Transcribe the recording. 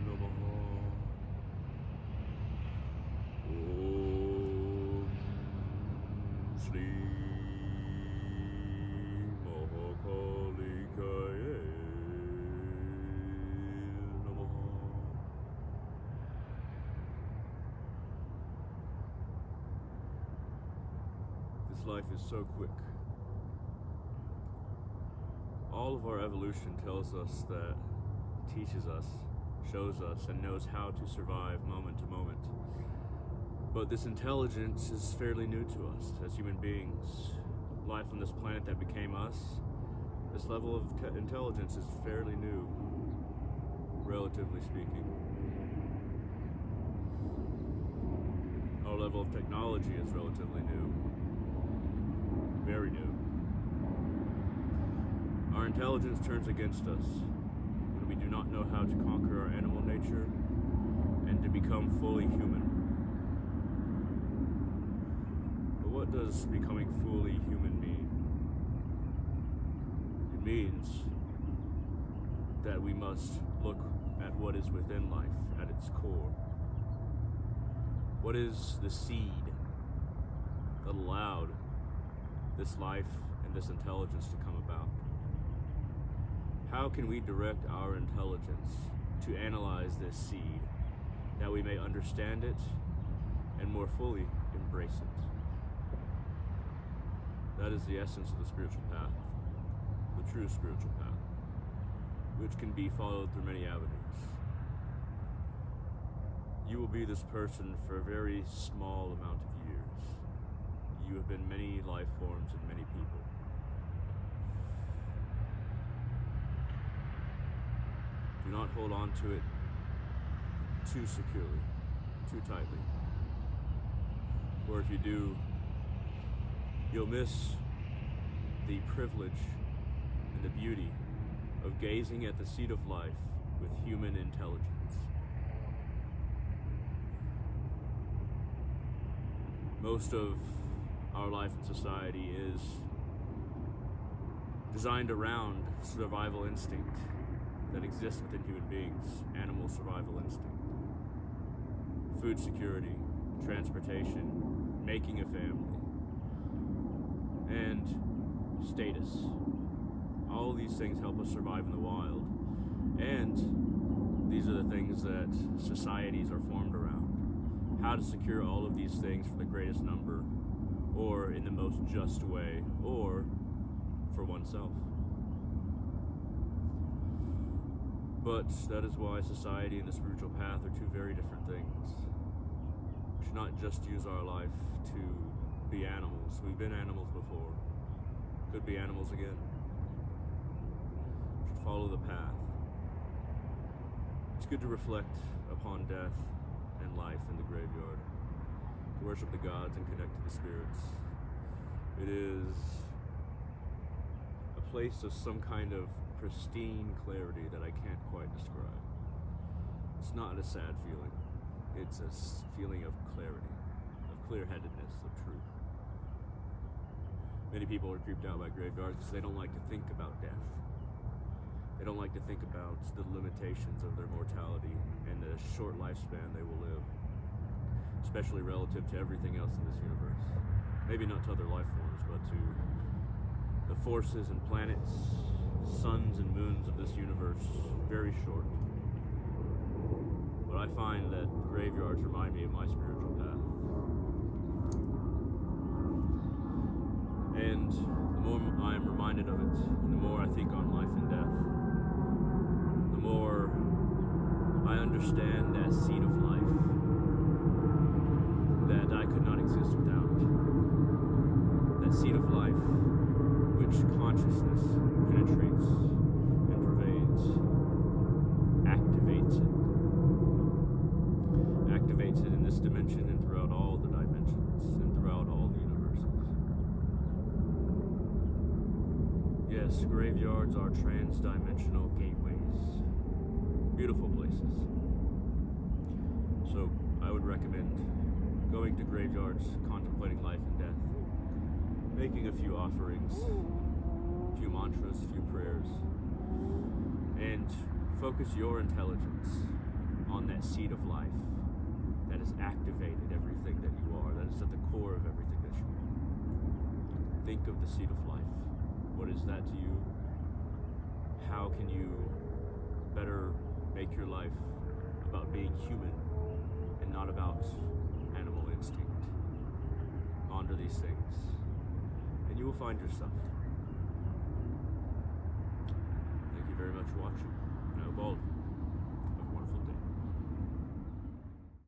Namaha. Om Shri Mahakalikaye Namaha. This life is so quick. All of our evolution tells us that, teaches us, shows us, and knows how to survive moment to moment. But this intelligence is fairly new to us as human beings. Life on this planet that became us, this level of intelligence is fairly new, relatively speaking. Our level of technology is relatively new, very new. Our intelligence turns against us when we do not know how to conquer our animal nature and to become fully human. But what does becoming fully human mean? It means that we must look at what is within life at its core. What is the seed that allowed this life and this intelligence to come about? How can we direct our intelligence to analyze this seed, that we may understand it and more fully embrace it? That is the essence of the spiritual path, the true spiritual path, which can be followed through many avenues. You will be this person for a very small amount of years. You have been many life forms and many people. Do not hold on to it too securely, too tightly. For if you do, you'll miss the privilege and the beauty of gazing at the seed of life with human intelligence. Most of our life in society is designed around survival instinct that exists within human beings, animal survival instinct. Food security, transportation, making a family, and status. All of these things help us survive in the wild. And these are the things that societies are formed around. How to secure all of these things for the greatest number, or in the most just way, or for oneself. But that is why society and the spiritual path are two very different things. We should not just use our life to be animals. We've been animals before. Could be animals again. We should follow the path. It's good to reflect upon death and life in the graveyard, to worship the gods and connect to the spirits. It is a place of some kind of pristine clarity that I can't quite describe. It's not a sad feeling. It's a feeling of clarity, of clear-headedness, of truth. Many people are creeped out by graveyards because they don't like to think about death. They don't like to think about the limitations of their mortality and the short lifespan they will live, especially relative to everything else in this universe. Maybe not to other life forms, but to the forces and planets, suns and moons of this universe, very short. But I find that graveyards remind me of my spiritual path. And the more I am reminded of it, and the more I think on life and death, the more I understand that seed of life that I could not exist without. That seed of life which consciousness penetrates and pervades, activates it in this dimension and throughout all the dimensions and throughout all the universes. Yes, graveyards are trans-dimensional gateways, beautiful places. So I would recommend going to graveyards, contemplating life and death, making a few offerings, a few mantras, a few prayers, Focus your intelligence on that seed of life that has activated everything that you are, that is at the core of everything that you are. Think of the seed of life. What is that to you? How can you better make your life about being human and not about animal instinct? Ponder these things, and you will find yourself. Thank you very much for watching. I hope all